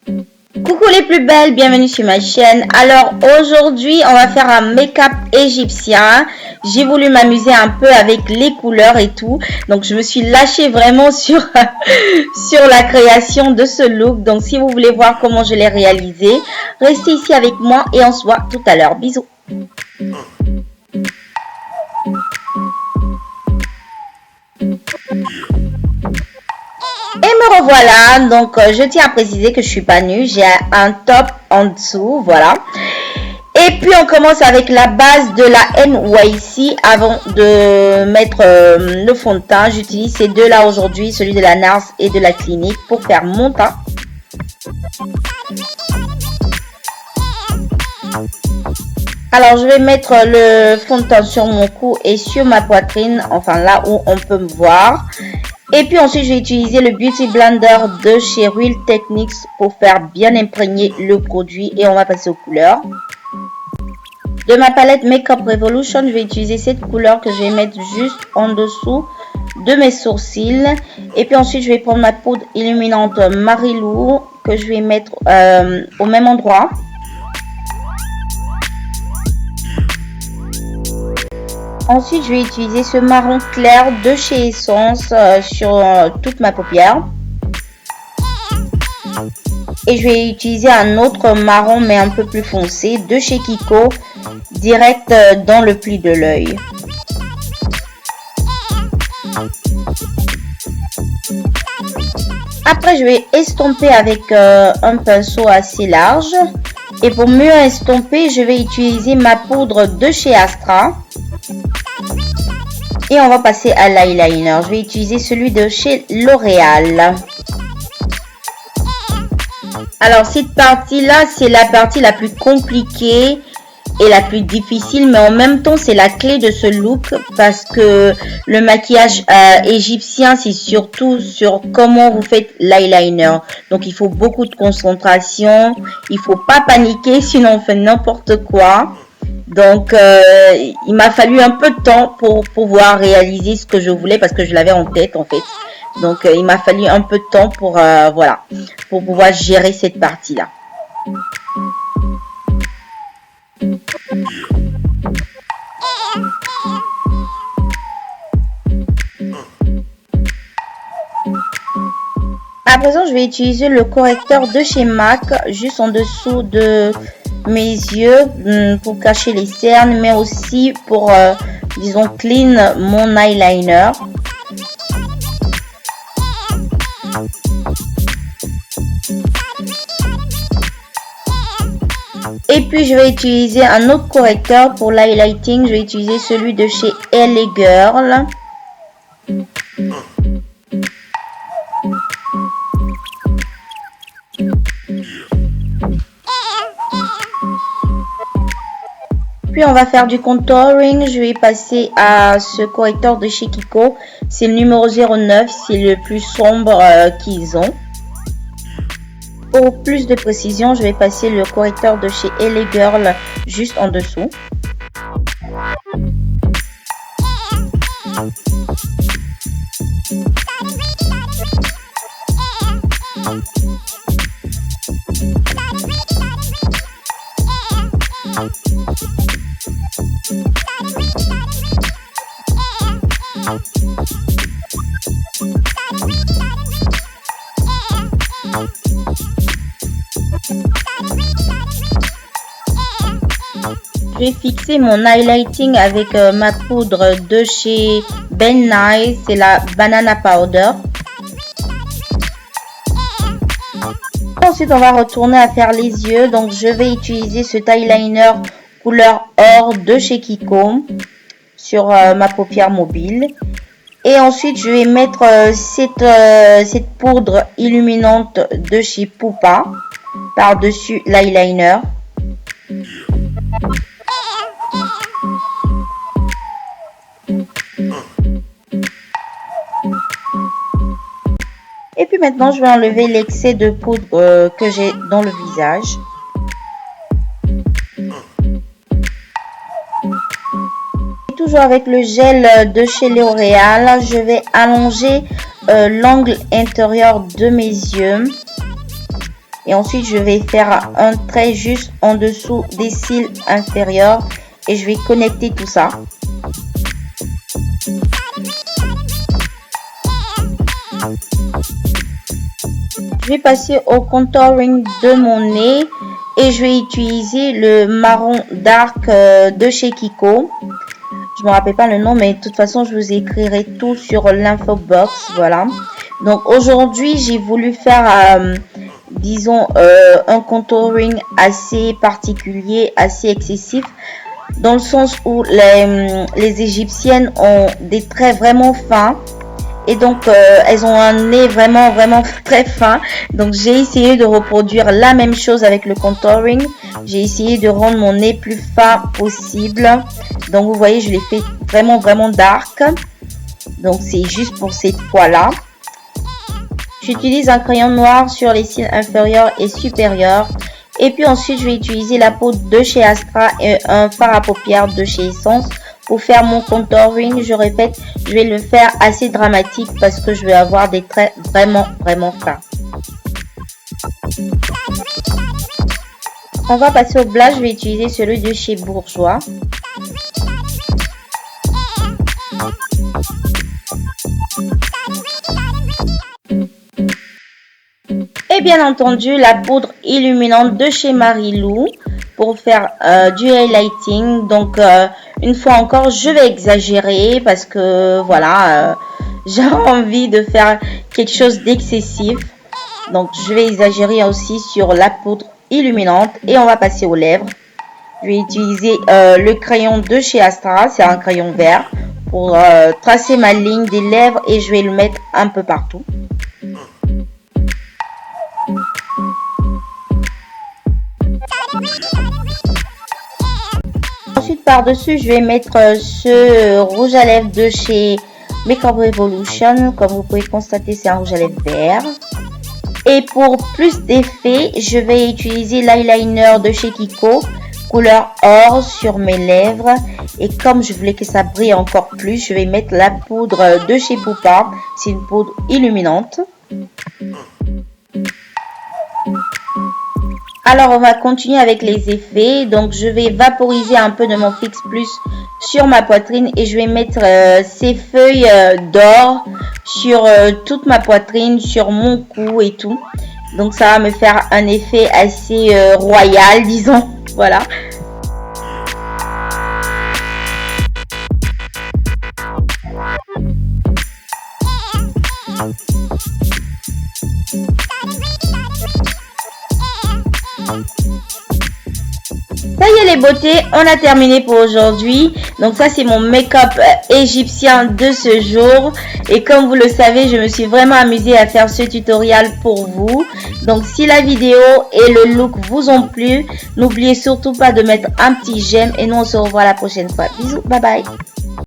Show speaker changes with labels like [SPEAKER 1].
[SPEAKER 1] Coucou les plus belles, bienvenue sur ma chaîne. Alors aujourd'hui on va faire un make-up égyptien. J'ai voulu m'amuser un peu avec les couleurs et tout. Donc je me suis lâchée vraiment sur la création de ce look. Donc si vous voulez voir comment je l'ai réalisé, restez ici avec moi et on se voit tout à l'heure. Bisous. Et me revoilà, donc je tiens à préciser que je suis pas nue, j'ai un top en dessous, voilà. Et puis on commence avec la base de la NYC avant de mettre le fond de teint. J'utilise ces deux là aujourd'hui, celui de la NARS et de la Clinique pour faire mon teint. Alors je vais mettre le fond de teint sur mon cou et sur ma poitrine, enfin là où on peut me voir. Et puis ensuite, je vais utiliser le Beauty Blender de chez Real Techniques pour faire bien imprégner le produit. Et on va passer aux couleurs. De ma palette Makeup Revolution, je vais utiliser cette couleur que je vais mettre juste en dessous de mes sourcils. Et puis ensuite, je vais prendre ma poudre illuminante Marilou que je vais mettre au même endroit. Ensuite, je vais utiliser ce marron clair de chez Essence sur toute ma paupière. Et je vais utiliser un autre marron mais un peu plus foncé de chez Kiko, direct dans le pli de l'œil. Après, je vais estomper avec un pinceau assez large. Et pour mieux estomper, je vais utiliser ma poudre de chez Astra. Et on va passer à l'eyeliner. Je vais utiliser celui de chez L'Oréal. Alors cette partie-là, c'est la partie la plus compliquée et la plus difficile. Mais en même temps, c'est la clé de ce look. Parce que le maquillage égyptien, c'est surtout sur comment vous faites l'eyeliner. Donc il faut beaucoup de concentration. Il ne faut pas paniquer, sinon on fait n'importe quoi. Donc, il m'a fallu un peu de temps pour pouvoir réaliser ce que je voulais parce que je l'avais en tête en fait. Donc, il m'a fallu un peu de temps pour, voilà, pour pouvoir gérer cette partie-là. À présent, je vais utiliser le correcteur de chez MAC juste en dessous de mes yeux pour cacher les cernes, mais aussi pour disons clean mon eyeliner. Et puis je vais utiliser un autre correcteur pour l'highlighting. Je vais utiliser celui de chez LA Girl. Puis on va faire du contouring. Je vais passer à ce correcteur de chez Kiko. C'est le numéro 09. C'est le plus sombre qu'ils ont. Pour plus de précision, je vais passer le correcteur de chez LA Girl juste en dessous. Je vais fixer mon highlighting avec ma poudre de chez Ben Nye, c'est la Banana Powder. Ensuite, on va retourner à faire les yeux. Donc, je vais utiliser cet eyeliner couleur or de chez Kiko sur ma paupière mobile. Et ensuite, je vais mettre cette poudre illuminante de chez Pupa par-dessus l'eyeliner. Et puis maintenant, je vais enlever l'excès de poudre que j'ai dans le visage. Et toujours avec le gel de chez L'Oréal, je vais allonger l'angle intérieur de mes yeux Et ensuite, je vais faire un trait juste en dessous des cils inférieurs. Et je vais connecter tout ça. Je vais passer au contouring de mon nez. Et je vais utiliser le marron dark de chez Kiko. Je me rappelle pas le nom, mais de toute façon, je vous écrirai tout sur l'info box. Voilà. Donc aujourd'hui, j'ai voulu faire, disons, un contouring assez particulier, assez excessif, dans le sens où les Égyptiennes ont des traits vraiment fins. Et donc, elles ont un nez vraiment très fin. Donc, j'ai essayé de reproduire la même chose avec le contouring. J'ai essayé de rendre mon nez plus fin possible. Donc, vous voyez, je l'ai fait vraiment dark. Donc, c'est juste pour cette fois-là. J'utilise un crayon noir sur les cils inférieurs et supérieurs. Et puis ensuite, je vais utiliser la poudre de chez Astra et un fard à paupières de chez Essence. Pour faire mon contouring, je répète, je vais le faire assez dramatique parce que je vais avoir des traits vraiment fins. On va passer au blush, je vais utiliser celui de chez Bourjois. Et bien entendu, la poudre illuminante de chez Marilou pour faire du highlighting. Donc, une fois encore, je vais exagérer parce que, voilà, j'ai envie de faire quelque chose d'excessif. Donc, je vais exagérer aussi sur la poudre illuminante. Et on va passer aux lèvres. Je vais utiliser le crayon de chez Astra. C'est un crayon vert pour tracer ma ligne des lèvres. Et je vais le mettre un peu partout. Ensuite, par-dessus, je vais mettre ce rouge à lèvres de chez Makeup Revolution. Comme vous pouvez constater, c'est un rouge à lèvres vert. Et pour plus d'effet, je vais utiliser l'eyeliner de chez Kiko, couleur or sur mes lèvres. Et comme je voulais que ça brille encore plus, je vais mettre la poudre de chez Poupa. C'est une poudre illuminante. Alors, on va continuer avec les effets. Donc, je vais vaporiser un peu de mon Fix Plus sur ma poitrine et je vais mettre ces feuilles d'or sur toute ma poitrine, sur mon cou et tout. Donc, ça va me faire un effet assez royal, disons. Voilà. Ça y est les beautés, on a terminé pour aujourd'hui. Donc ça c'est mon make-up égyptien de ce jour. Et comme vous le savez, je me suis vraiment amusée à faire ce tutoriel pour vous. Donc si la vidéo et le look vous ont plu, n'oubliez surtout pas de mettre un petit j'aime. Et nous on se revoit la prochaine fois. Bisous, bye bye.